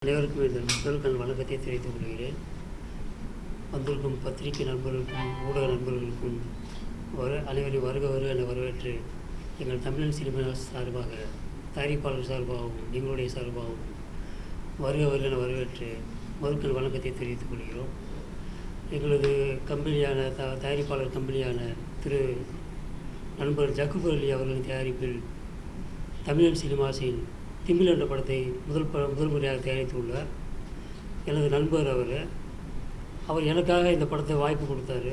அனைவருக்கும் இந்த முதல்கள் வணக்கத்தை தெரிவித்துக் கொள்கிறேன். வந்திருக்கும் பத்திரிகை நண்பர்களுக்கும் ஊடக நண்பர்களுக்கும் அனைவரையும் வருக என வரவேற்று எங்கள் தமிழன் சினிமா சார்பாக தயாரிப்பாளர் சார்பாகவும் எங்களுடைய சார்பாகவும் வருக என வரவேற்று முதல்கள் வணக்கத்தை தெரிவித்துக் கொள்கிறோம். எங்களது கம்பெனியான தயாரிப்பாளர் கம்பெனியான திரு நண்பர் ஜக்கூர் அலி அவர்களின் தயாரிப்பில் தமிழன் சினிமாஸின் திமில் என்ற படத்தை முதல் முறையாக தயாரித்துள்ளார். எனது நண்பர் அவர் எனக்காக இந்த படத்தை வாய்ப்பு கொடுத்தாரு.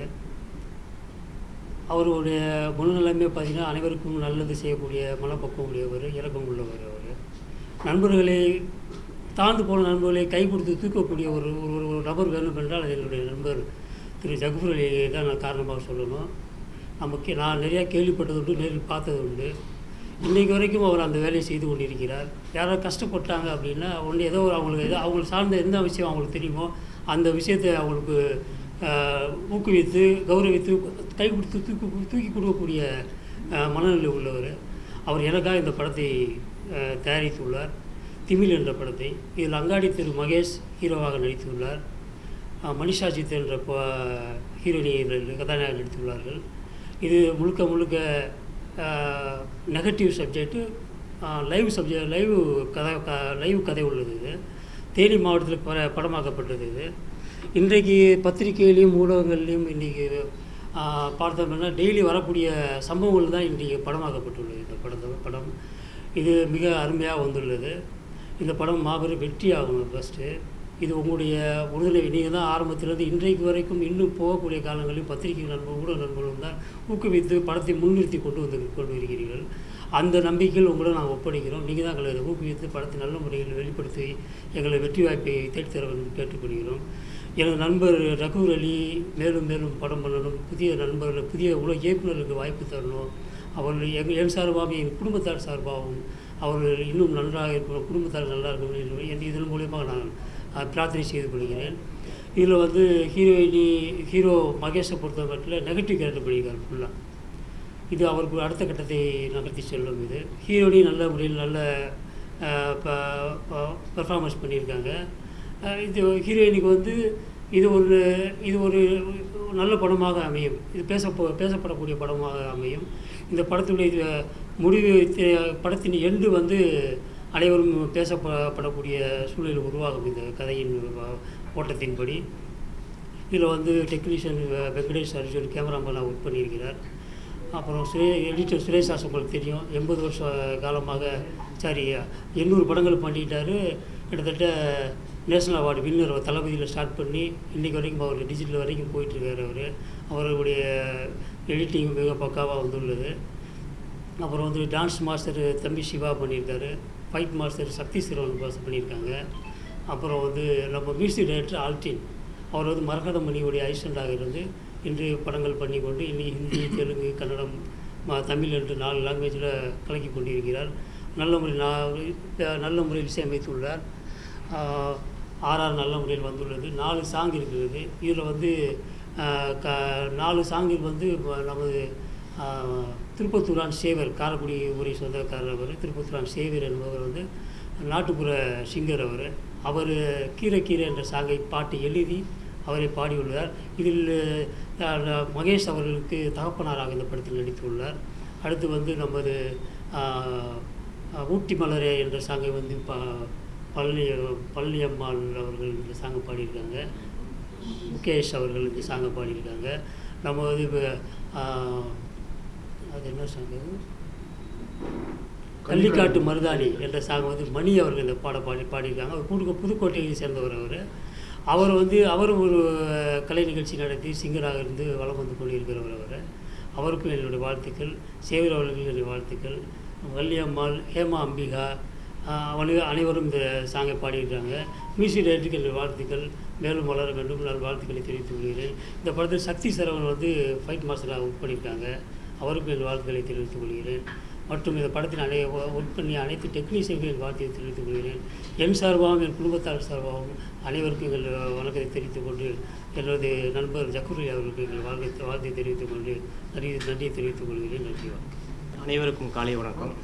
அவருடைய குணநிலைமை பார்த்திங்கன்னா அனைவருக்கும் நல்லது செய்யக்கூடிய மனப்பக்குவம் உடையவர், இறக்கம் உள்ளவர். அவர் நண்பர்களை தாழ்ந்து போன நண்பர்களை கை கொடுத்து தூக்கக்கூடிய ஒரு ஒரு நபர் வேணும் என்றால் அது என்னுடைய நண்பர் திரு ஜக்கூர் அலி தான் நான் காரணமாக சொல்லணும். நான் நிறையா கேள்விப்பட்டது உண்டு, நேரில் பார்த்தது உண்டு. இன்றைக்கு வரைக்கும் அவர் அந்த வேலையை செய்து கொண்டிருக்கிறார். யாராவது கஷ்டப்பட்டாங்க அப்படின்னா ஏதோ அவங்களுக்கு சார்ந்த எந்த விஷயம் அவங்களுக்கு தெரியுமோ அந்த விஷயத்தை அவங்களுக்கு ஊக்குவித்து கௌரவித்து கை கொடுத்து தூக்கி கொடுக்கக்கூடிய மனநிலை உள்ளவர். அவர் எனக்காக இந்த படத்தை தயாரித்துள்ளார், திமில் என்ற படத்தை. இதில் அங்காடி திரு மகேஷ் ஹீரோவாக நடித்துள்ளார். மனிஷா சித் என்ற ஹீரோயினி கதாநாயகர் நடித்துள்ளார்கள். இது முழுக்க நெகட்டிவ் சப்ஜெக்டு, லைவ் கதை உள்ளது. இது தேனி மாவட்டத்தில் படமாக்கப்பட்டது. இது இன்றைக்கு பத்திரிகையிலையும் ஊடகங்கள்லையும் இன்றைக்கி பார்த்தோம்னா டெய்லி வரக்கூடிய சம்பவங்கள் தான் இன்றைக்கி படமாக்கப்பட்டுள்ளது. இந்த படம் இது மிக அருமையாக வந்துள்ளது. இந்த படம் மாபெரும் வெற்றி ஆகணும். ஃபஸ்ட்டு இது உங்களுடைய உறுதுணை. நீங்கள் தான் ஆரம்பத்திலிருந்து இன்றைக்கு வரைக்கும் இன்னும் போகக்கூடிய காலங்களில் பத்திரிகை நண்பர்கள் ஊடக நண்பர்களும் தான் ஊக்குவித்து படத்தை முன்னிறுத்தி கொண்டு வருகிறீர்கள். அந்த நம்பிக்கையில் உங்களை நாங்கள் ஒப்படைக்கிறோம். நீங்கள் தான் எங்களை ஊக்குவித்து படத்தை நல்ல முறையில் வெளிப்படுத்தி எங்களை வெற்றி வாய்ப்பை தேடித்தர வேண்டும் கேட்டுக்கொள்கிறோம். எனது நண்பர் ஜக்கூர் அலி மேலும் படம் பண்ணணும், புதிய உலக இயக்குநர்களுக்கு வாய்ப்பு தரணும். அவர்கள் என் சார்பாகவும் என் குடும்பத்தார் சார்பாகவும் அவர்கள் இன்னும் நன்றாக இருக்கணும், குடும்பத்தார் நல்லா இருக்கணும் என்று இதன் மூலியமாக நான் பிரார்த்தனை செய்து கொள்கிறேன். இதில் ஹீரோ மகேஷை பொறுத்த மட்டும் நெகட்டிவ் கேரக்டர் பண்ணியிருக்கார் ஃபுல்லாக. இது அவருக்கு அடுத்த கட்டத்தை நகர்த்தி செல்லும். இது ஹீரோனி நல்ல முறையில் நல்ல பெர்ஃபார்மன்ஸ் பண்ணியிருக்காங்க. இது ஹீரோயினுக்கு இது ஒரு நல்ல படமாக அமையும். இது பேசப்படக்கூடிய படமாக அமையும். இந்த படத்துடைய முடிவு, படத்தின் எண்டு அனைவரும் பேசப்படக்கூடிய சூழ்நிலை உருவாகும். இந்த கதையின் ஓட்டத்தின்படி இதில் டெக்னீஷியன் வெங்கடேஷ் அர்ஜுன் கேமராமேனாக ஒர்க் பண்ணியிருக்கிறார். அப்புறம் எடிட்டர் சுரேஷ் தாஸ் உங்களுக்கு தெரியும். 80 வருஷ காலமாக 800 படங்கள் பண்ணிட்டார். கிட்டத்தட்ட நேஷனல் அவார்டு வின்னர் தளபதியில் ஸ்டார்ட் பண்ணி இன்றைக்கு வரைக்கும் அவர் டிஜிட்டல் வரைக்கும் போயிட்டுருக்கார். அவருடைய எடிட்டிங் மிக பக்காவாக வந்துள்ளது. அப்புறம் டான்ஸ் மாஸ்டர் தம்பி சிவா பண்ணியிருக்காரு. ஃபைட் மாஸ்டர் சக்தி சிறுவன் பண்ணியிருக்காங்க. அப்புறம் நம்ம மியூசிக் டைரக்டர் ஆல்டின் அவர் மரகத மணியுடைய அசிஸ்டண்டாக இருந்து இன்று படங்கள் பண்ணி கொண்டு இன்னைக்கு ஹிந்தி, தெலுங்கு, கன்னடம், தமிழ் என்று 4 லாங்குவேஜில் கலக்கி கொண்டிருக்கிறார். நல்ல முறையில் இசையமைத்துள்ளார். ஆர்ஆர் நல்ல முறையில் வந்துள்ளது. 4 சாங் இருக்கிறது. இதில் 4 சாங்கில் நமது திருப்பத்தூரான் சேவர், காரைக்குடி ஊரை சொந்தக்காரர் அவர். திருப்பத்தூரான் சேவர் என்பவர் நாட்டுப்புற சிங்கர். அவர் கீரை என்ற சாங்கை பாட்டு எழுதி அவரை பாடியுள்ளார். இதில் மகேஷ் அவர்களுக்கு தகப்பனாராக இந்த படத்தில் நடித்துள்ளார். அடுத்து நமது ஊட்டி மலரே என்ற சாங்கை பழனியம்மாள் அவர்கள் இந்த சாங்கை பாடியிருக்காங்க. முகேஷ் அவர்கள் இந்த சாங்கை பாடியிருக்காங்க. நம்ம அது என்ன சாங்கு, கள்ளிக்காட்டு மருதாணி என்ற சாங் மணி அவர்கள் இந்த பாடியிருக்காங்க. அவர் புதுக்கோட்டையை சேர்ந்தவர். அவரும் ஒரு கலை நிகழ்ச்சி நடத்தி சிங்கராக இருந்து வளம் வந்து கொண்டிருக்கிறவர். அவருக்கும் என்னுடைய வாழ்த்துக்கள். சேவர் அவர்களுக்கு என்னுடைய வாழ்த்துக்கள். வள்ளியம்மாள், ஹேமா அம்பிகா அனைவரும் இந்த சாங்கை பாடியிருக்காங்க. மியூசிக் டைரக்டருக்கு என்னுடைய வாழ்த்துக்கள். மேலும் வளர வேண்டும் நான் வாழ்த்துக்களை தெரிவித்துக் கொள்கிறேன். இந்த படத்தில் சக்தி சரவன் ஃபைட் மாஸ்டராக ஒர்க் பண்ணியிருக்காங்க. அவருக்கும் என் வாழ்த்துக்களை தெரிவித்துக் கொள்கிறேன். மற்றும் இந்த படத்தில் ஒர்க் பண்ணி அனைத்து டெக்னீஷியன்களின் வாழ்த்தையை தெரிவித்துக் கொள்கிறேன். என் சார்பாகவும் என் குடும்பத்தார் சார்பாகவும் அனைவருக்கும் எங்கள் வணக்கத்தை தெரிவித்துக் கொண்டு எனது நண்பர் ஜக்கூர் அலி அவர்களுக்கு எங்கள் வாழ்த்தை தெரிவித்துக் கொண்டு நன்றியை தெரிவித்துக் கொள்கிறேன். நன்றி. அனைவருக்கும் காலை வணக்கம்.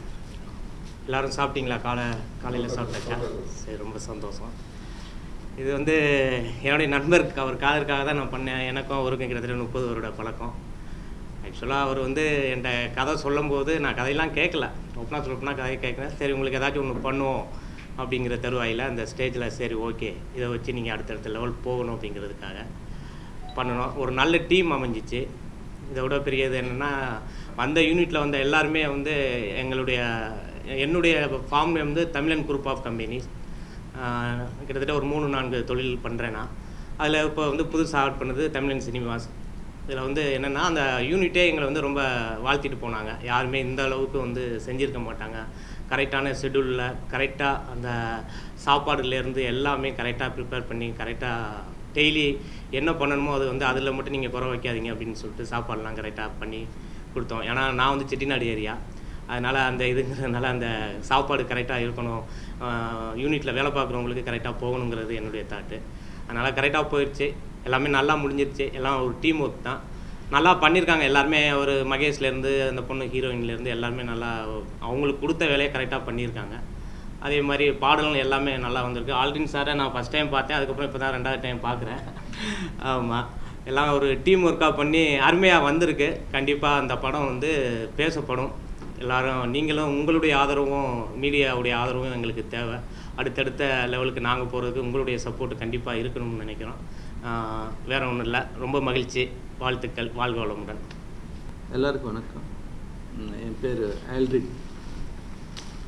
எல்லோரும் சாப்பிட்டீங்களா? காலையில் சாப்பிட்டாச்சா? சரி, ரொம்ப சந்தோஷம். இது வந்து என்னுடைய நண்பருக்கு அவர் காதலுக்காக தான் நான் பண்ணேன். எனக்கும் அவருக்கும் கிட்டத்தட்ட 30 வருட பழக்கம். ஆக்சுவலாக அவர் வந்து என்கிட்ட கதை சொல்லும்போது நான் கதையெல்லாம் கேட்கல. ஓப்பனாக சொல்லப்போனால் கதையை கேட்குறேன். சரி உங்களுக்கு ஏதாச்சும் ஒன்று பண்ணுவோம் அப்படிங்கிற தருவாயில் அந்த ஸ்டேஜில் சரி ஓகே இதை வச்சு நீங்கள் அடுத்தடுத்த லெவல் போகணும் அப்படிங்கிறதுக்காக பண்ணணும். ஒரு நல்ல டீம் அமைஞ்சிச்சு. இதை விட பெரியது என்னென்னா அந்த யூனிட்டில் வந்த எல்லாருமே வந்து என்னுடைய ஃபார்ம் வந்து தமிழன் குரூப் ஆஃப் கம்பெனிஸ். கிட்டத்தட்ட ஒரு 3-4 தொழில் பண்ணுறேன் நான். அதில் இப்போ வந்து புதுசாக ஆட் பண்ணது தமிழன் சினிமாஸ். இதில் வந்து என்னென்னா அந்த யூனிட்டே எங்களை வந்து ரொம்ப வாழ்த்திட்டு போனாங்க. யாருமே இந்த அளவுக்கு வந்து செஞ்சுருக்க மாட்டாங்க. கரெக்டான ஷெட்யூலில் கரெக்டாக அந்த சாப்பாடுலேருந்து எல்லாமே கரெக்டாக ப்ரிப்பேர் பண்ணி கரெக்டாக டெய்லி என்ன பண்ணணுமோ அது வந்து அதில் மட்டும் நீங்கள் குறை வைக்காதீங்க அப்படின்னு சொல்லிட்டு சாப்பாடெலாம் கரெக்டாக பண்ணி கொடுத்தோம். ஏன்னா நான் வந்து செட்டிநாடு ஏரியா, அதனால் அந்த இதுங்கிறதுனால அந்த சாப்பாடு கரெக்டாக இருக்கணும், யூனிட்டில் வேலை பார்க்குறவங்களுக்கு கரெக்டாக போகணுங்கிறது என்னுடைய தாட்டு. அதனால் கரெக்டாக போயிடுச்சு. எல்லாமே நல்லா முடிஞ்சிருச்சு. எல்லாம் ஒரு டீம் ஒர்க் தான். நல்லா பண்ணியிருக்காங்க எல்லாருமே. ஒரு மகேஷ்லேருந்து அந்த பொண்ணு ஹீரோயின்லேருந்து எல்லாருமே நல்லா அவங்களுக்கு கொடுத்த வேலையை கரெக்டாக பண்ணியிருக்காங்க. அதே மாதிரி பாடலும் எல்லாமே நல்லா வந்திருக்கு. ஆல்ரின் சாரை நான் ஃபஸ்ட் டைம் பார்த்தேன். அதுக்கப்புறம் இப்போ தான் 2வது டைம் பார்க்குறேன். ஆமாம், எல்லாம் ஒரு டீம் ஒர்க்காக பண்ணி அருமையாக வந்திருக்கு. கண்டிப்பாக அந்த படம் வந்து பேசப்படும். எல்லோரும் நீங்களும் உங்களுடைய ஆதரவும் மீடியாவுடைய ஆதரவும் எங்களுக்கு தேவை. அடுத்தடுத்த லெவலுக்கு நாங்கள் போகிறதுக்கு உங்களுடைய சப்போர்ட் கண்டிப்பாக இருக்கணும்னு நினைக்கிறோம். வேறு ஒன்றும் இல்லை. ரொம்ப மகிழ்ச்சி. வாழ்த்துக்கள். வாழ்க வளமுடன். எல்லாருக்கும் வணக்கம். என் பேர் ஆல்ரின்.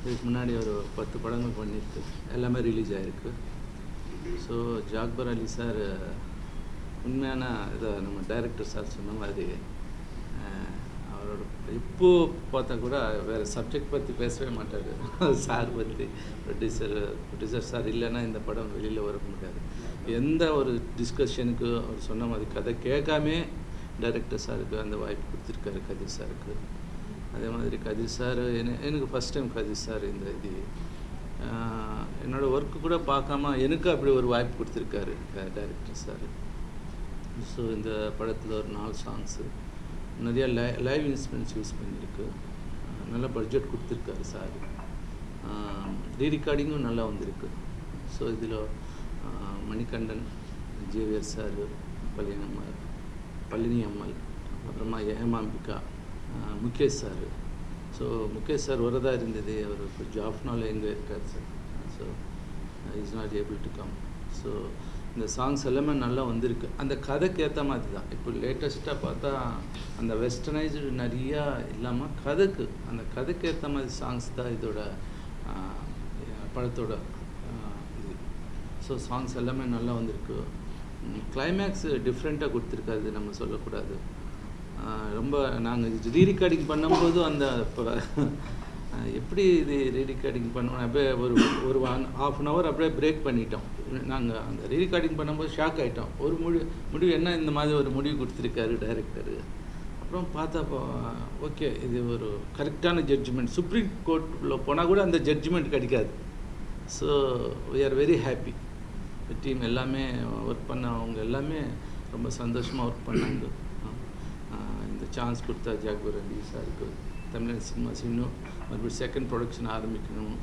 இதுக்கு முன்னாடி ஒரு 10 படங்கள் பண்ணியிருக்கு. எல்லாமே ரிலீஸ் ஆகிருக்கு. ஸோ ஜாக்பர் அலி சார் உண்மையான இதை நம்ம டைரக்டர் சார் சொன்ன மாதிரி அவரோட இப்போது பார்த்தா கூட வேறு சப்ஜெக்ட் பற்றி பேசவே மாட்டார். சார் பற்றி ப்ரொடியூசர் சார் இல்லைன்னா இந்த படம் வெளியில் வர முடியாது. எந்த ஒரு டிஸ்கஷனுக்கு அவர் சொன்ன மாதிரி கதை கேட்காமே டைரக்டர் சாருக்கு அந்த வாய்ப்பு கொடுத்துருக்காரு கதிர் சாருக்கு. அதே மாதிரி கதிர் சார் எனக்கு ஃபஸ்ட் டைம் கதிர் சார் இந்த இது என்னோடய ஒர்க்கு கூட பார்க்காம எனக்கு அப்படி ஒரு வாய்ப்பு கொடுத்துருக்காரு டைரக்டர் சார். ஸோ இந்த படத்தில் ஒரு 4 சாங்ஸு நிறையா லைவ் இன்ஸ்ட்ருமெண்ட்ஸ் யூஸ் பண்ணியிருக்கு. நல்ல பட்ஜெட் கொடுத்துருக்காரு சார். ரீரெக்கார்டிங்கும் நல்லா வந்திருக்கு. ஸோ இதில் மணிகண்டன், ஜேவியர் சார், பழனி அம்மல், அப்புறமா Hemambika, Mukesh sir. So Mukesh sir வரதா இருந்தது. அவர் இப்போ ஜாஃப்னால் எங்கே இருக்கார் sir. So is not able to come. So இந்த சாங்ஸ் எல்லாமே நல்லா வந்திருக்கு. அந்த கதைக்கு ஏற்ற மாதிரி தான். இப்போ லேட்டஸ்ட்டாக பார்த்தா அந்த வெஸ்டர்னைஸ்டு நிறையா இல்லாமல் அந்த கதைக்கு ஏற்ற மாதிரி சாங்ஸ் தான் இதோட படத்தோட இது. ஸோ சாங்ஸ் எல்லாமே நல்லா வந்திருக்கு. கிளைமேக்ஸ் டிஃப்ரெண்ட்டாக கொடுத்துருக்காது, நம்ம சொல்லக்கூடாது. ரொம்ப நாங்கள் ரீரெக்கார்டிங் பண்ணும்போது அந்த இப்போ எப்படி இது ரீரெக்கார்டிங் பண்ணுவோம் அப்படியே ஒரு 1/2 an hour அப்படியே பிரேக் பண்ணிட்டோம். நாங்கள் அந்த ரீரெக்கார்டிங் பண்ணும்போது ஷாக் ஆகிட்டோம். ஒரு முடிவு என்ன இந்த மாதிரி ஒரு முடிவு கொடுத்துருக்காரு டைரக்டரு. அப்புறம் பார்த்தா ஓகே இது ஒரு கரெக்டான ஜட்ஜ்மெண்ட். சுப்ரீம் கோர்ட்டில் போனால் கூட அந்த ஜட்ஜ்மெண்ட் கிடைக்காது. So we are very happy. Team எல்லாமே ஒர்க் பண்ணவங்க எல்லாமே ரொம்ப சந்தோஷமாக ஒர்க் பண்ணாங்க. இந்த சான்ஸ் கொடுத்தா ஜாக்பர் அலி சாருக்கு, தமிழன் சினிமாஸ் இன்னும் மறுபடியும் செகண்ட் ப்ரொடக்ஷன் ஆரம்பிக்கணும்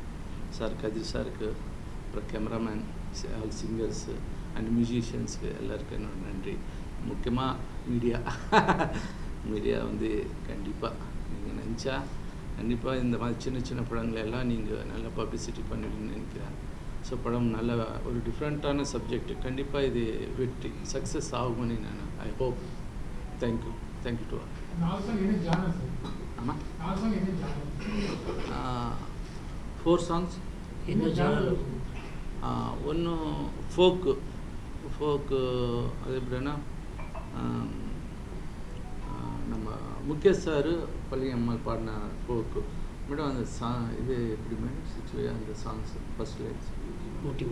சார், கதிர் சாருக்கு, அப்புறம் கேமராமேன், ஆல் சிங்கர்ஸு அண்ட் மியூசிஷியன்ஸுக்கு எல்லாருக்கும் என்னோட நன்றி. முக்கியமாக மீடியா வந்து கண்டிப்பாக நீங்கள் நினச்சா கண்டிப்பாக இந்த மாதிரி சின்ன சின்ன படங்களெல்லாம் நீங்கள் நல்லா பப்ளிசிட்டி பண்ணுவீங்கன்னு நினைக்கிறேன். ஸோ படம் நல்ல ஒரு டிஃப்ரெண்ட்டான சப்ஜெக்ட். கண்டிப்பாக இது வெற்றி சக்ஸஸ் ஆகும்னு நான் I hope. Thank you to all. ஆமாம் 4 சாங்ஸ். ஒன்று ஃபோக்கு அது எப்படின்னா நம்ம முகேஷ் சார் பள்ளி அம்மாள் பாடின ஃபோக்கு. மேடம் அந்த இது எப்படி மேடம் சிச்சுவேஷன் அந்த சாங்ஸ் ஃபர்ஸ்ட் லைன்ஸ் ஊட்டி.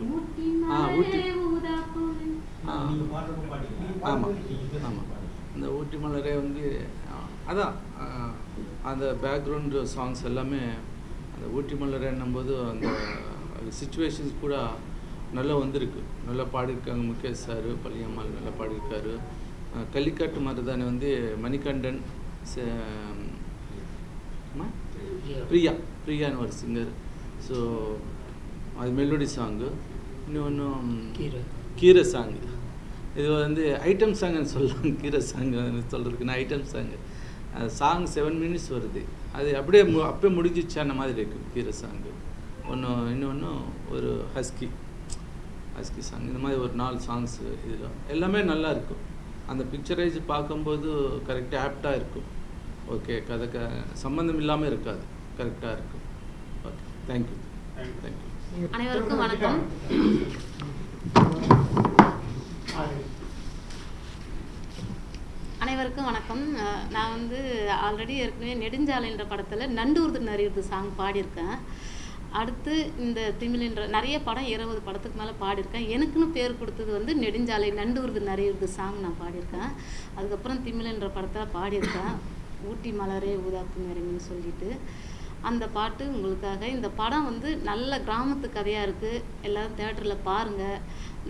ஆமாம் அந்த ஊட்டி மலரே வந்து அதான் அந்த பேக்ரவுண்டு சாங்ஸ் எல்லாமே அந்த ஊட்டி மலரேன்னும்போது அந்த சிச்சுவேஷன்ஸ் கூட நல்லா வந்திருக்கு. நல்லா பாடியிருக்காங்க முகேஷ் சார், பள்ளியம்மாள் நல்லா பாடியிருக்காரு. கள்ளிக்காட்டு மருதானி வந்து மணிகண்டன், பிரியான்னு ஒரு சிங்கர். ஸோ அது மெலோடி சாங்கு. இன்னொன்று கீரை சாங். இது வந்து ஐட்டம் சாங்குன்னு சொல்லலாம். கீரை சாங் சொல்கிறதுக்குன்னா ஐட்டம் சாங்கு. சாங் 7 minutes வருது. அது அப்படியே அப்பயே முடிஞ்சிச்சான மாதிரி இருக்குது கீரை சாங்கு. இன்னொன்று ஒரு ஹஸ்கி சாங். இந்த மாதிரி ஒரு 4 சாங்ஸு. இதில் எல்லாமே நல்லா இருக்கும். அந்த பிக்சரைஸ் பார்க்கும்போது கரெக்டாக ஆப்டாக இருக்கும். ஓகே, கதைக்கு சம்மந்தம் இல்லாமல் இருக்காது, கரெக்டாக இருக்கும். Okay, thank you. அனைவருக்கும் வணக்கம். அனைவருக்கும் வணக்கம். நான் வந்து ஆல்ரெடி ஏற்கனவே நெடுஞ்சாலைன்ற படத்தில் நண்டூர்து நரியுது சாங் பாடியிருக்கேன். அடுத்து இந்த திமிழ்ன்ற நிறைய படம் 20 படத்துக்கு மேலே பாடியிருக்கேன். எனக்குன்னு பேர் கொடுத்தது வந்து நெடுஞ்சாலை நண்டூர்து நரியுது சாங் நான் பாடியிருக்கேன். அதுக்கப்புறம் திமிழ்ன்ற படத்தில் பாடியிருக்கேன். ஊட்டி மலரே ஊதாப்பு மேரமின்னு சொல்லிட்டு அந்த பாட்டு உங்களுக்காக. இந்த படம் வந்து நல்ல கிராமத்து கதையாக இருக்குது. எல்லோரும் தேட்டரில் பாருங்கள்,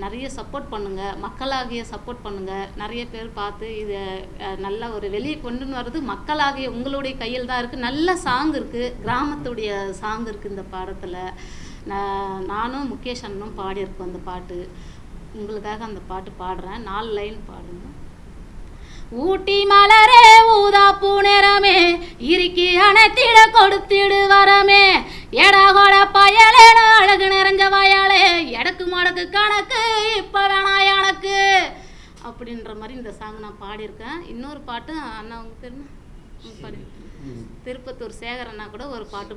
நிறைய சப்போர்ட் பண்ணுங்கள், மக்களாகிய சப்போர்ட் பண்ணுங்கள். நிறைய பேர் பார்த்து இதை நல்லா ஒரு வெளியே கொண்டு வர்றது மக்களாகிய உங்களுடைய கையில் தான் இருக்குது. நல்ல சாங் இருக்குது, கிராமத்துடைய சாங் இருக்குது இந்த பாடத்தில். நானும் முகேஷ் அண்ணனும் பாடியிருக்கோம் அந்த பாட்டு. உங்களுக்காக அந்த பாட்டு பாடுறேன். 4 லைன் பாடுங்க. ஊட்டி மலரே ஊதாப்பு நிறமே, இறுக்கி அணைத்திட கொடுத்திடு வரமே, எடகொட பயலேன அழகு நிறைஞ்ச வயலே, எடக்கு மடக்கு கணக்கு இப்போ வேணா எனக்கு அப்படின்ற மாதிரி இந்த சாங் நான் பாடியிருக்கேன். இன்னொரு பாட்டு அண்ணா உங்களுக்கு தெரியும் பாடி, திருப்பத்தூர் சேகர் அண்ணா கூட ஒரு பாட்டு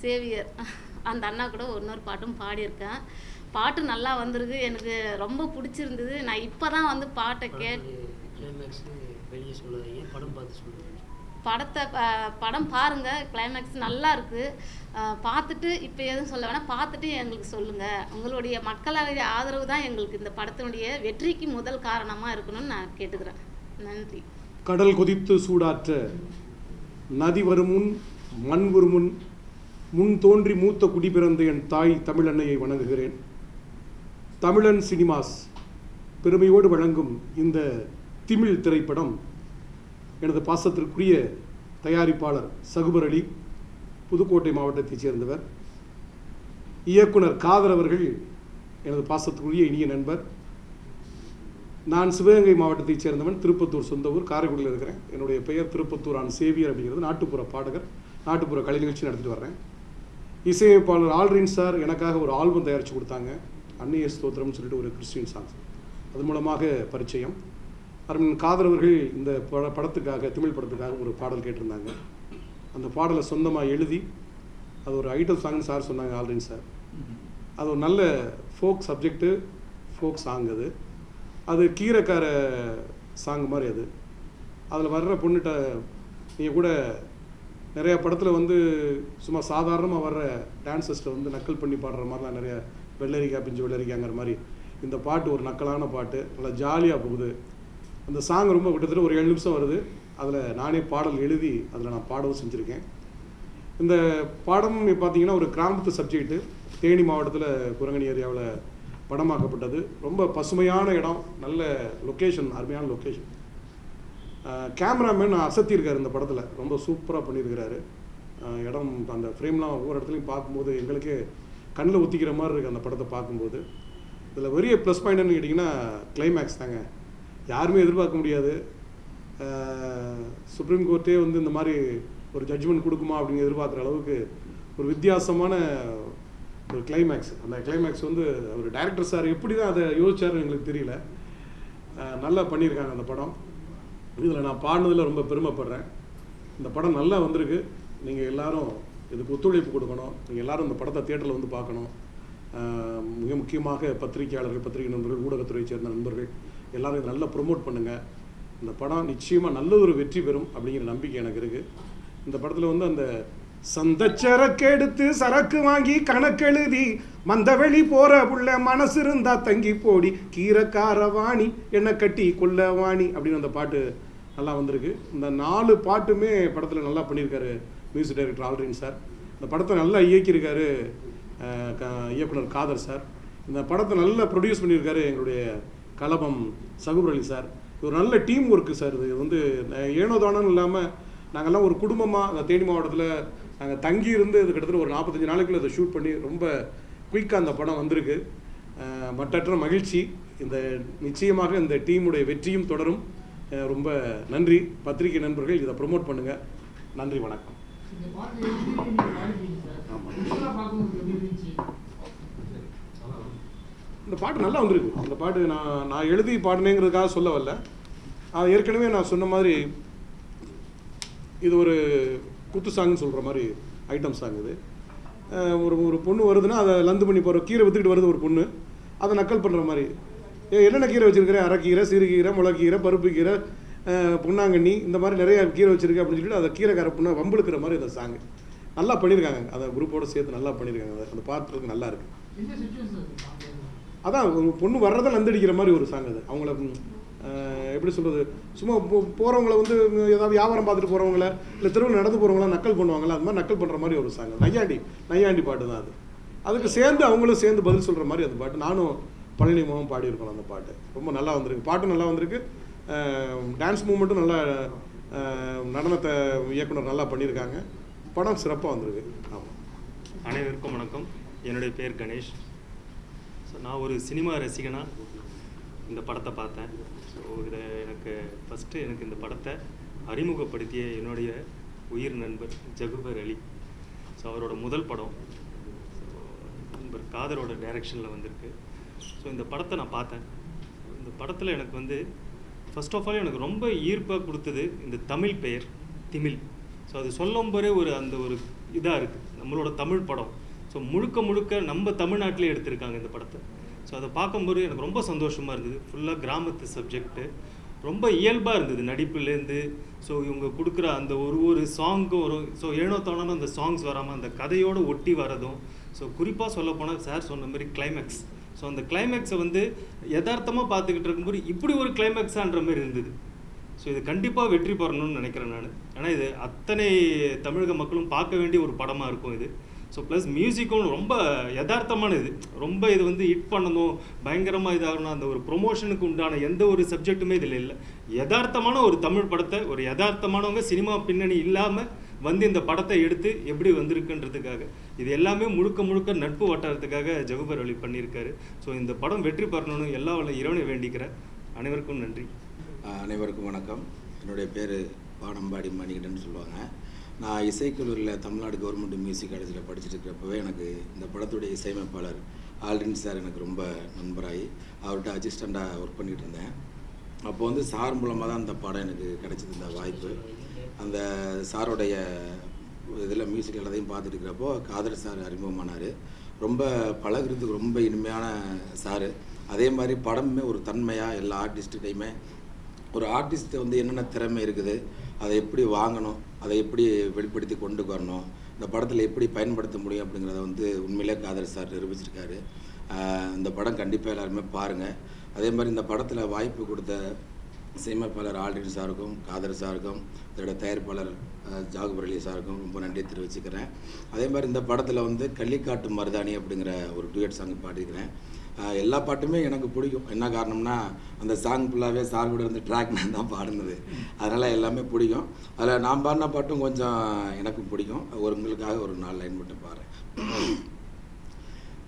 சேவியர் அந்த அண்ணா கூட இன்னொரு பாட்டும் பாடியிருக்கேன். பாட்டு நல்லா வந்திருக்கு, எனக்கு ரொம்ப பிடிச்சிருந்தது. நான் இப்போ தான் வந்து பாட்டை வெளியே சொல்லுவீங்க, படம் பார்த்து சொல்லுவேன். படம் பாருங்கள், கிளைமேக்ஸ் நல்லா இருக்குது. பார்த்துட்டு இப்போ எதுவும் சொல்ல வேணாம், பார்த்துட்டு எங்களுக்கு சொல்லுங்கள். உங்களுடைய மக்களுடைய ஆதரவு தான் எங்களுக்கு இந்த படத்தினுடைய வெற்றிக்கு முதல் காரணமாக இருக்கணும்னு நான் கேட்டுக்கிறேன். நன்றி. கடல் கொதித்து சூடாற்ற நதி வருமுன் மண் வருமுன் முன் தோன்றி மூத்த குடி பிறந்த என் தாய் தமிழ் அன்னையை வணங்குகிறேன். தமிழன் சினிமாஸ் பெருமையோடு வழங்கும் இந்த திமிழ் திரைப்படம் எனது பாசத்திற்குரிய தயாரிப்பாளர் சகுபர் அலி, புதுக்கோட்டை மாவட்டத்தைச் சேர்ந்தவர். இயக்குனர் காதர் அவர்கள் எனது பாசத்திற்குரிய இனிய நண்பர். நான் சிவகங்கை மாவட்டத்தைச் சேர்ந்தவன், திருப்பத்தூர் சொந்த ஊர், காரைக்குடியில் இருக்கிறேன். என்னுடைய பெயர் திருப்பத்தூர் ஆன் சேவியர் அப்படிங்கிறது. நாட்டுப்புற பாடகர், நாட்டுப்புற கலை நிகழ்ச்சி நடத்திட்டு வர்றேன். இசையமைப்பாளர் ஆல்ரின் சார் எனக்காக ஒரு ஆல்பம் தயாரித்து கொடுத்தாங்க, அன்னைய ஸ்தோத்திரம்னு சொல்லிட்டு ஒரு கிறிஸ்டின் சாங்ஸ். அது மூலமாக பரிச்சயம். அருண் காதர் அவர்கள் இந்த படத்துக்காக, தமிழ் படத்துக்காக ஒரு பாடல் கேட்டிருந்தாங்க. அந்த பாடலை சொந்தமாக எழுதி அது ஒரு ஐட்டம் சாங்னு சார் சொன்னாங்க, ஆல்ரின் சார். அது ஒரு நல்ல ஃபோக் சப்ஜெக்டு, ஃபோக் சாங். அது கீரைக்கார சாங் மாதிரி. அதில் வர்ற பொண்ணுகிட்ட நீங்கள் கூட நிறையா படத்தில் வந்து சும்மா சாதாரணமாக வர்ற டான்ஸஸ்ட்டை வந்து நக்கல் பண்ணி பாடுற மாதிரிலாம் நிறைய வெள்ளரிக்காய் பிஞ்சு வெள்ளரிக்காங்கிற மாதிரி இந்த பாட்டு ஒரு நக்கலான பாட்டு, நல்லா ஜாலியாக போகுது. அந்த சாங் ரொம்ப கிட்டத்தட்ட ஒரு 7 நிமிஷம் வருது. அதில் நானே பாடல் எழுதி அதில் நான் பாடவும் செஞ்சுருக்கேன். இந்த பாடம் பார்த்திங்கன்னா ஒரு கிராமத்து சப்ஜெக்ட்டு. தேனி மாவட்டத்தில் குரங்கணி ஏரியாவில் படமாக்கப்பட்டது. ரொம்ப பசுமையான இடம், நல்ல லொக்கேஷன், அருமையான லொக்கேஷன். கேமராமேன் அசத்தியிருக்காரு இந்த படத்தில், ரொம்ப சூப்பராக பண்ணியிருக்கிறாரு. இடம் அந்த ஃப்ரேம்லாம் ஒவ்வொரு இடத்துலையும் பார்க்கும்போது எங்களுக்கே கண்ணில் ஊற்றிக்கிற மாதிரி இருக்குது அந்த படத்தை பார்க்கும்போது. இதில் பெரிய ப்ளஸ் பாயிண்ட்னு கேட்டிங்கன்னா கிளைமேக்ஸ் தாங்க. யாருமே எதிர்பார்க்க முடியாது. சுப்ரீம் கோர்ட்டே வந்து இந்த மாதிரி ஒரு ஜட்ஜ்மெண்ட் கொடுக்குமா அப்படின்னு எதிர்பார்க்குற அளவுக்கு ஒரு வித்தியாசமான ஒரு கிளைமேக்ஸ். அந்த கிளைமேக்ஸ் வந்து அவர் டைரக்டர் சார் எப்படி தான் அதை யோசிச்சாருன்னு எங்களுக்கு தெரியல. நல்லா பண்ணியிருக்காங்க அந்த படம். இதில் நான் பாடினதில் ரொம்ப பெருமைப்படுறேன். இந்த படம் நல்லா வந்திருக்கு. நீங்கள் எல்லோரும் இதுக்கு ஒத்துழைப்பு கொடுக்கணும். நீங்கள் எல்லோரும் இந்த படத்தை தியேட்டரில் வந்து பார்க்கணும். மிக முக்கியமாக பத்திரிகையாளர்கள், பத்திரிகை நண்பர்கள், ஊடகத்துறையை சேர்ந்த நண்பர்கள் எல்லோரும் இதை நல்லா ப்ரொமோட் பண்ணுங்கள். இந்த படம் நிச்சயமாக நல்ல ஒரு வெற்றி பெறும் அப்படிங்கிற நம்பிக்கை எனக்கு இருக்குது. இந்த படத்தில் வந்து அந்த சந்தச்சரக்கு எடுத்து சரக்கு வாங்கி கணக்கெழுதி மந்தவெளி போற புள்ள மனசு இருந்தா தங்கி போடி கீரைக்கார வாணி என்ன கட்டி கொல்ல வாணி அப்படின்னு அந்த பாட்டு நல்லா வந்திருக்கு. இந்த 4 பாட்டுமே படத்தில் நல்லா பண்ணியிருக்காரு மியூசிக் டைரக்டர் ஆல்ரின் சார். இந்த படத்தை நல்லா இயக்கியிருக்காரு இயக்குனர் காதர் சார். இந்த படத்தை நல்லா ப்ரொடியூஸ் பண்ணியிருக்காரு எங்களுடைய கலபம் சகுபர் அலி சார். ஒரு நல்ல டீம் ஒர்க்கு சார். இது வந்து ஏனோ தானோன்னு இல்லாமல் நாங்கள்லாம் ஒரு குடும்பமாக அந்த தேனி மாவட்டத்தில் நாங்கள் தங்கி இருந்து இது கிட்டத்தட்ட ஒரு 45 நாளைக்குள்ள அதை ஷூட் பண்ணி ரொம்ப குயிக்காக அந்த படம் வந்திருக்கு. மட்டற்ற மகிழ்ச்சி. இந்த நிச்சயமாக இந்த டீமுடைய வெற்றியும் தொடரும். ரொம்ப நன்றி. பத்திரிகை நண்பர்கள் இதை ப்ரொமோட் பண்ணுங்கள். நன்றி, வணக்கம். இந்த பாட்டு நல்லா வந்திருக்கு. இந்த பாட்டு நான் எழுதி பாடினேங்கிறதுக்காக சொல்ல வரல. அது ஏற்கனவே நான் சொன்ன மாதிரி இது ஒரு குத்து சாங்னு சொல்கிற மாதிரி ஐட்டம் சாங். இது ஒரு பொண்ணு வருதுன்னா அதை லந்து பண்ணி போகிற கீரை விற்றுக்கிட்டு வருது ஒரு பொண்ணு, அதை நக்கல் பண்ணுற மாதிரி. என்னென்ன கீரை வச்சுருக்கிறேன், அரைக்கீரை, சிறுகீரை, முளைக்கீரை, பருப்பு கீரை, பொன்னாங்கண்ணி, இந்த மாதிரி நிறைய கீரை வச்சுருக்கேன் அப்படின்னு சொல்லிட்டு அதை கீரைக்கார பொண்ணை வம்புழுக்கிற மாதிரி அந்த சாங்கு நல்லா பண்ணியிருக்காங்க. அதை குரூப்போடு சேர்த்து நல்லா பண்ணியிருக்காங்க. அந்த பார்க்குறதுக்கு நல்லா இருக்குது. அதான் ஒரு பொண்ணு வர்றதை லந்தடிக்கிற மாதிரி ஒரு சாங். அது அவங்கள எப்படி சொல்கிறது, சும்மா போகிறவங்கள வந்து ஏதாவது வியாபாரம் பார்த்துட்டு போகிறவங்கள இல்லை தெருவில் நடந்து போகிறவங்களாம் நக்கல் பண்ணுவாங்களா, அது மாதிரி நக்கல் பண்ணுற மாதிரி ஒரு சாங். நையாண்டி பாட்டு தான் அது. அதுக்கு சேர்ந்து அவங்களும் சேர்ந்து பதில் சொல்கிற மாதிரி அந்த பாட்டு. நானும் பழனி மாவும் பாடியிருக்கோம் அந்த பாட்டு. ரொம்ப நல்லா வந்திருக்கு. பாட்டும் நல்லா வந்திருக்கு. டான்ஸ் மூமெண்ட்டும் நல்லா, நடனத்தை இயக்குனர் நல்லா பண்ணியிருக்காங்க. படம் சிறப்பாக வந்திருக்கு. ஆமாம். அனைவருக்கும் வணக்கம். என்னுடைய பேர் கணேஷ். ஸோ நான் ஒரு சினிமா ரசிகனாக இந்த படத்தை பார்த்தேன். ஸோ இதை எனக்கு இந்த படத்தை அறிமுகப்படுத்திய என்னுடைய உயிர் நண்பர் ஜகுபர் அலி. ஸோ அவரோட முதல் படம். ஸோ நண்பர் காதரோட டைரக்ஷனில் வந்திருக்கு. ஸோ இந்த படத்தை நான் பார்த்தேன். இந்த படத்தில் எனக்கு ஃபர்ஸ்ட் ஆஃப் ஆல் எனக்கு ரொம்ப ஈர்ப்பாக கொடுத்தது இந்த தமிழ் பெயர் திமில். ஸோ அது சொல்லும் போதே அந்த ஒரு இதாக இருக்குது, நம்மளோட தமிழ் படம். ஸோ முழுக்க நம்ம தமிழ்நாட்டிலே எடுத்திருக்காங்க இந்த படத்தை. ஸோ அதை பார்க்கும்போது எனக்கு ரொம்ப சந்தோஷமாக இருந்தது. ஃபுல்லாக கிராமத்து சப்ஜெக்ட்டு, ரொம்ப இயல்பாக இருந்தது நடிப்புலேருந்து. ஸோ இவங்க கொடுக்குற அந்த ஒரு சாங்க்கும் ஸோ ஏனோ தானோ அந்த சாங்ஸ் வராமல் அந்த கதையோடு ஒட்டி வரதும். ஸோ குறிப்பாக சொல்லப்போனால் சார் சொன்ன மாதிரி கிளைமேக்ஸ். ஸோ அந்த கிளைமேக்ஸை யதார்த்தமாக பார்த்துக்கிட்டு இருக்கும்போது இப்படி ஒரு கிளைமேக்ஸான்ற மாதிரி இருந்தது. ஸோ இது கண்டிப்பாக வெற்றி பெறணும்னு நினைக்கிறேன் நான். ஏன்னா இது அத்தனை தமிழக மக்களும் பார்க்க வேண்டிய ஒரு படமாக இருக்கும் இது. ஸோ ப்ளஸ் மியூசிக்கும் ரொம்ப யதார்த்தமான இது. ரொம்ப இது ஹிட் பண்ணணும், பயங்கரமாக இதாகணும், அந்த ஒரு ப்ரொமோஷனுக்கு உண்டான எந்த ஒரு சப்ஜெக்ட்டுமே இதில் இல்லை. யதார்த்தமான ஒரு தமிழ் படத்தை ஒரு யதார்த்தமானவங்க சினிமா பின்னணி இல்லாமல் இந்த படத்தை எடுத்து எப்படி வந்திருக்குன்றதுக்காக, இது எல்லாமே முழுக்க நட்பு வட்டாரத்துக்காக ஜகுபர் அலி பண்ணியிருக்காரு. ஸோ இந்த படம் வெற்றி பெறணும்னு எல்லா இறைவனை வேண்டிக்கிறேன். அனைவருக்கும் நன்றி. அனைவருக்கும் வணக்கம். என்னுடைய பேர் வானம்பாடி மணிகண்டன் சொல்லுவாங்க. நான் இசைக்கல்லூரியில் தமிழ்நாடு கவர்மெண்ட் மியூசிக் காலேஜில் படிச்சுட்டு இருக்கிறப்பவே எனக்கு இந்த படத்துடைய இசையமைப்பாளர் ஆல்ரின் சார் எனக்கு ரொம்ப நண்பராகி அவர்கிட்ட அசிஸ்டண்ட்டாக ஒர்க் பண்ணிகிட்டு இருந்தேன். அப்போ சார் மூலமாக தான் அந்த படம் எனக்கு கிடச்சிது இந்த வாய்ப்பு. அந்த சாரோடைய இதில் மியூசிக் எல்லாத்தையும் பார்த்துட்டு இருக்கிறப்போ காதர் சார் அறிமுகமானார். ரொம்ப பழகிறதுக்கு ரொம்ப இனிமையான சார். அதே மாதிரி படமே ஒரு தன்மையாக எல்லா ஆர்டிஸ்ட்டையுமே ஒரு ஆர்டிஸ்ட்டு என்னென்ன திறமை இருக்குது, அதை எப்படி வாங்கணும், அதை எப்படி வெளிப்படுத்தி கொண்டு வரணும், இந்த படத்தில் எப்படி பயன்படுத்த முடியும் அப்படிங்கிறத உண்மையிலே காதர் சார் நிரூபிச்சிருக்காரு. இந்த படம் கண்டிப்பாக எல்லாருமே பாருங்கள். அதே மாதிரி இந்த படத்தில் வாய்ப்பு கொடுத்த இசையமைப்பாளர் ஆல்ரின் சாருக்கும் காதர் சாருக்கும் இதோட தயாரிப்பாளர் ஜாகுபர் அலி சாருக்கும் ரொம்ப நன்றி தெரிவிச்சுக்கிறேன். அதே மாதிரி இந்த படத்தில் கள்ளிக்காட்டு மருதாணி அப்படிங்கிற ஒரு டூயட் சாங் பாடிக்கிறேன். எல்லா பாட்டுமே எனக்கு பிடிக்கும். என்ன காரணம்னா அந்த சாங் ஃபுல்லாகவே சார் கூட ட்ராக் நான் தான் பாடினது, அதனால் எல்லாமே பிடிக்கும். அதில் நான் பாடின பாட்டும் கொஞ்சம் எனக்கும் பிடிக்கும். உங்களுக்காக ஒரு 4 லைன் மட்டும் பாடுறேன்.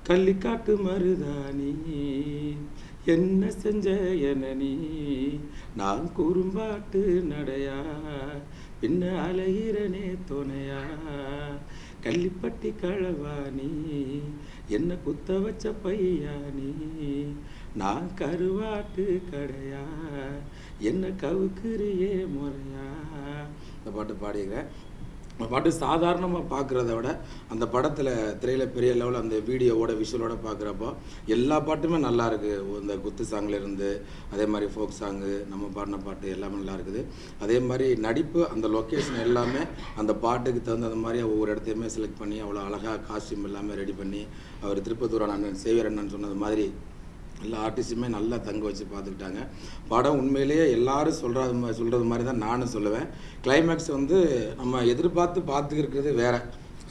கள்ளிக்காட்டு மருதாணி என்ன செஞ்ச நீ, நான் குறும்பாட்டு நடையா பின்ன அலையிறனே துணையா, கள்ளிப்பட்டி கழவானி என்ன குத்த வச்ச பையானி, நான் கருவாட்டு கடையா என்ன கவுக்குறியே முறையா. இந்த பாட்டு பாடிக்கிறேன். அந்த பாட்டு சாதாரணமாக பார்க்குறத விட அந்த படத்தில் திரையில் பெரிய லெவலில் அந்த வீடியோவோட விஷுவலோட பார்க்குறப்போ எல்லா பாட்டுமே நல்லா இருக்குது. இந்த குத்து சாங்லேருந்து அதே மாதிரி ஃபோக் சாங்கு, நம்ம பாடின பாட்டு எல்லாமே நல்லா இருக்குது. அதே மாதிரி நடிப்பு, அந்த லொக்கேஷன் எல்லாமே அந்த பாட்டுக்கு தகுந்த மாதிரி ஒவ்வொரு இடத்தையுமே செலக்ட் பண்ணி அவ்வளோ அழகாக காஸ்டியூம் எல்லாமே ரெடி பண்ணி, அவர் திருப்பத்தூர் அண்ணன் சேவியர் அண்ணன் சொன்னது மாதிரி எல்லா ஆர்டிஸ்ட்டுமே நல்லா தங்க வச்சு பார்த்துக்கிட்டாங்க. படம் உண்மையிலேயே எல்லாரும் சொல்கிறது மாதிரி தான் நானும் சொல்லுவேன். கிளைமேக்ஸ் நம்ம எதிர்பார்த்து பார்த்துக்கிறது வேறு.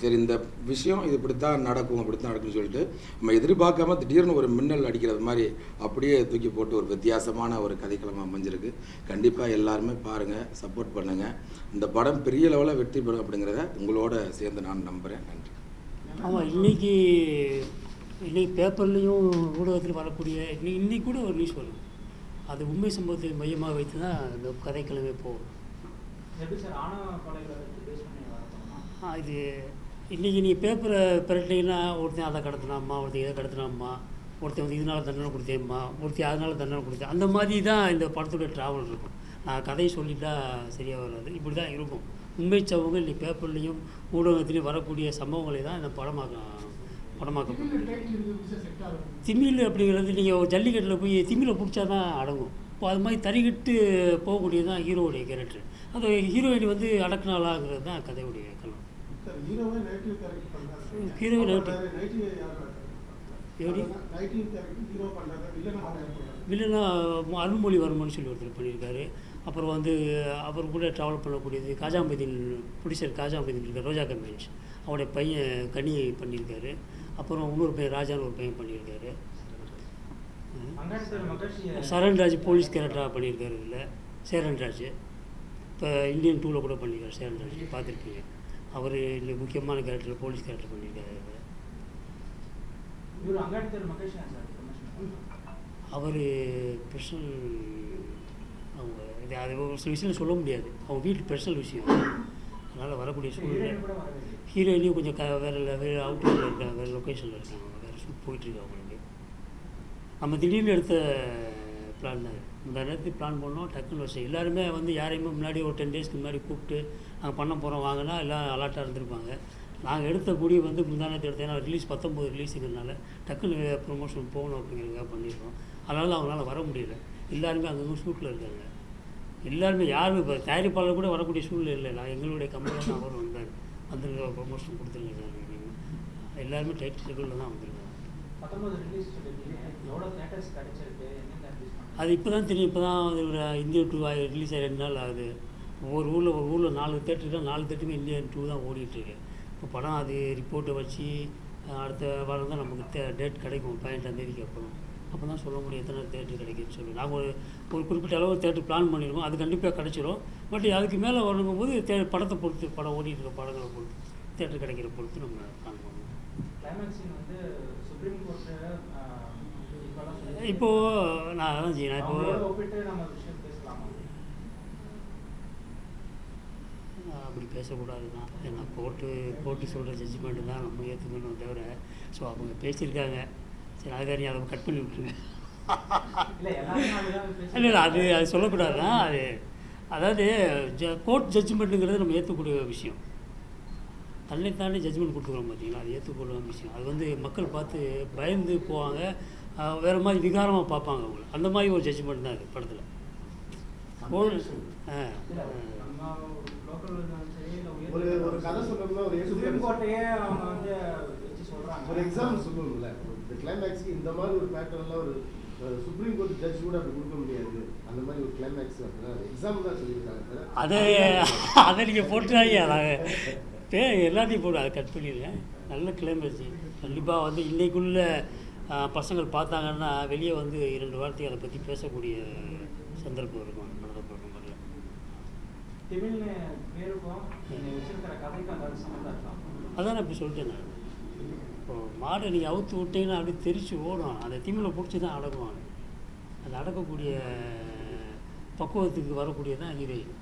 சரி, இந்த விஷயம் இது இப்படித்தான் நடக்கும் நடக்கும்னு சொல்லிட்டு நம்ம எதிர்பார்க்காம திடீர்னு ஒரு மின்னல் அடிக்கிறது மாதிரி அப்படியே தூக்கி போட்டு ஒரு வித்தியாசமான ஒரு கதைக்களமாக அமைஞ்சிருக்கு. கண்டிப்பாக எல்லாருமே பாருங்கள், சப்போர்ட் பண்ணுங்கள். இந்த படம் பெரிய லெவலில் வெற்றி பெறும் அப்படிங்கிறத உங்களோட சேர்ந்து நான் நம்புகிறேன். நன்றி. ஆமாம், இன்றைக்கி இன்றைக்கி பேப்பர்லேயும் ஊடகத்தில் வரக்கூடிய இன்னைக்கு கூட ஒரு நியூஸ் வரும், அது உண்மை சம்பவத்தை மையமாக வைத்து தான் இந்த கதைக்கிழமை போகும். எப்படி சார் ஆணவ கொலைகளை வச்சு பேஸ் பண்ணி வரணுமா? இது இன்றைக்கி நீ பேப்பரை பிரட்டினீங்கன்னா ஒருத்தன் அதை கடத்தினாம்மா, ஒருத்தன் இதை கடத்தினாம்மா, ஒருத்தன் வந்து இதனால் தண்டனை கொடுத்தேம்மா, ஒருத்தன் அதனால் தண்டனை கொடுத்தேன், அந்த மாதிரி தான் இந்த படத்துடைய ட்ராவல் இருக்கும். நான் கதையை சொல்லிட்டா சரியாக வராது, இப்படி தான் இருக்கும். உண்மை சம்பவங்கள் நீ பேப்பர்லேயும் ஊடகத்துலேயும் வரக்கூடிய சம்பவங்களை தான் இந்த படமாக்கப்படும். திமிழ் அப்படிங்கிறது நீங்கள் ஜல்லிக்கட்டில் போய் திமிழை பிடிச்சா தான் அடங்கும். இப்போ அது மாதிரி தறிக்கிட்டு போகக்கூடியது தான் ஹீரோவுடைய கேரக்டர். அந்த ஹீரோயின் வந்து அடக்குனாலாங்கிறது தான் கதையுடைய கலம். ஹீரோவை வில்லனா அருள்மொழிவர்மன் சொல்லி ஒருத்தர் பண்ணியிருக்காரு. அப்புறம் வந்து அவர் கூட ட்ராவல் பண்ணக்கூடியது காஜாம்பதீன், ப்ரொடியூசர் காஜாம்பதீன் இருக்கார், ரோஜா கம்பெனிஸ், அவருடைய பையன் கனியை பண்ணியிருக்காரு. அப்புறம் இன்னொரு பையன் ராஜான்னு ஒரு பையன் பண்ணியிருக்காரு. சரண்ராஜ் போலீஸ் கேரக்டராக பண்ணியிருக்காரு. இல்லை சேரன்ராஜ் இப்போ இந்தியன் 2ல் கூட பண்ணியிருக்காரு. சேரன்ராஜ் பார்த்துருக்கீங்க, அவர் இல்லை முக்கியமான கேரக்டர் போலீஸ் கேரக்டர் பண்ணியிருக்காரு. அவர் பர்சனல் அவங்க இது அது ஒரு சில விஷயம் சொல்ல முடியாது, அவங்க வீட்டு பர்சனல் விஷயம், அதனால் வரக்கூடிய சூழ்நிலை. ஹீரோயினையும் கொஞ்சம் வேறு அவுட்டரில் இருக்காங்க, வேறு லொக்கேஷனில் இருக்காங்க, வேறு ஷூட் போயிட்டுருக்கு அவங்களுக்கு. நம்ம திடீர்னு எடுத்த பிளான் தான். இந்த நேரத்துக்கு பிளான் பண்ணோம், டக்குன்னு வச்சு எல்லாருமே வந்து யாரையுமே முன்னாடி ஒரு 10 டேஸ்க்கு முன்னாடி கூப்பிட்டு நாங்கள் பண்ண போகிறோம் வாங்கினா எல்லாம் அலர்ட்டாக இருந்திருப்பாங்க. நாங்கள் எடுத்த கூடி வந்து முந்தானத்தை எடுத்தேன்னா ரிலீஸ் 19 ரிலீஸுங்கிறதுனால டக்குன்னு ப்ரொமோஷன் போகணும் அப்படிங்கிறதுக்காக பண்ணிடுறோம். அதனால அவங்களால வர முடியல. எல்லாருமே அங்கங்கே ஷூட்டில் இருக்காங்க. எல்லாருமே யாரும் இப்போ தயாரிப்பாளர் கூட வரக்கூடிய சூழ்நிலை இல்லை. நான் எங்களுடைய கம்பெனியில் தான் அவர் வந்தார், வந்துருக்க ப்ரொமோஷன் கொடுத்துருங்க சார். எல்லாருமே டைட் ஷெட்யூலில் தான் வந்திருக்காங்க. அது இப்போ தான் தெரியும். இப்போ தான் ஒரு இந்தியன் 2 ரிலீஸ் ஆகி 2 நாள் ஆகுது. ஒவ்வொரு ஊரில் 4 தேட்டருக்கு 4 தேட்டருமே இந்தியன் 2 தான் ஓடிட்டுருக்கு. இப்போ படம் அது ரிப்போர்ட்டை வச்சு அடுத்த வாரம் தான் நமக்கு டேட் கிடைக்கும், 18ஆம் தேதிக்கு அப்புறம். அப்போ தான் சொல்ல முடியும் எத்தனை தேட்டர் கிடைக்குன்னு சொல்லி. நாங்கள் ஒரு குறிப்பிட்ட அளவு தேட்டர் பிளான் பண்ணிடுவோம், அது கண்டிப்பாக கிடைச்சிரும். பட் அதுக்கு மேலே வரும்போது படத்தை பொறுத்து, படம் ஓடிட்டு இருக்க படங்களை பொறுத்து, தேட்டர் கிடைக்கிற பொறுத்து நம்ம பிளான் பண்ணுவோம். இப்போது நான் அதான் செய்யணும். அப்படி பேசக்கூடாது தான். ஏன்னா கோர்ட்டு சொல்கிற ஜட்ஜ்மெண்ட்டு தான் நம்ம ஏற்றுக்கணும் தவிர. ஸோ அவங்க பேசியிருக்காங்க, சரி அதுக்காக நீ அதை கட் பண்ணி விட்டுருங்க. இல்லை அது சொல்லக்கூடாது தான். அது அதாவது கோர்ட் ஜட்ஜ்மெண்ட்டுங்கிறது நம்ம ஏற்றக்கூடிய விஷயம். தன்னைத்தானே ஜட்ஜ்மெண்ட் கொடுத்துக்கிறோம் பார்த்தீங்களா, அது ஏற்றுக்கொள்ள விஷயம். அது வந்து மக்கள் பார்த்து பயந்து போவாங்க, வேறு மாதிரி விகாரமாக பார்ப்பாங்க அவங்கள. அந்த மாதிரி ஒரு ஜட்ஜ்மெண்ட் தான் இருக்குது படத்தில். ஒரு கதை சொல்லணும்னா ஒரு எக்ஸாம்பிள் சொல்லணும்ல. இந்த கிளைமேக்ஸ்க்கு இந்த மாதிரி ஒரு பேட்டர்ன்லாம் ஒரு சுப்ரீம் கோர்ட் ஜட்ஜ் கூட அப்படி கொடுக்க முடியாது. அந்த மாதிரி ஒரு கிளைமேக்ஸ் அப்படின்னா எக்ஸாம்பிள் தான் சொல்லியிருக்காங்க. அதை நீங்கள் போட்டுறாங்க, நாங்கள் எல்லாத்தையும் போட்டு அதை கட் பண்ணிடுறேன். நல்ல கிளைமேக்ஸ் கண்டிப்பாக வந்து இன்றைக்குள்ள பசங்கள் பார்த்தாங்கன்னா வெளியே வந்து 2 வார்த்தையை அதை பற்றி பேசக்கூடிய சந்தர்ப்பம் இருக்கும். அதான் நான் இப்படி சொல்லிட்டேன். நான் இப்போது மாடை நீங்கள் அவுத்து விட்டீங்கன்னா அப்படியே தெரிச்சு ஓடும். அந்த திமிழை பிடிச்சி தான் அடக்குவாங்க. அது அடக்கக்கூடிய பக்குவத்துக்கு வரக்கூடியதான் ஹீரோயின்.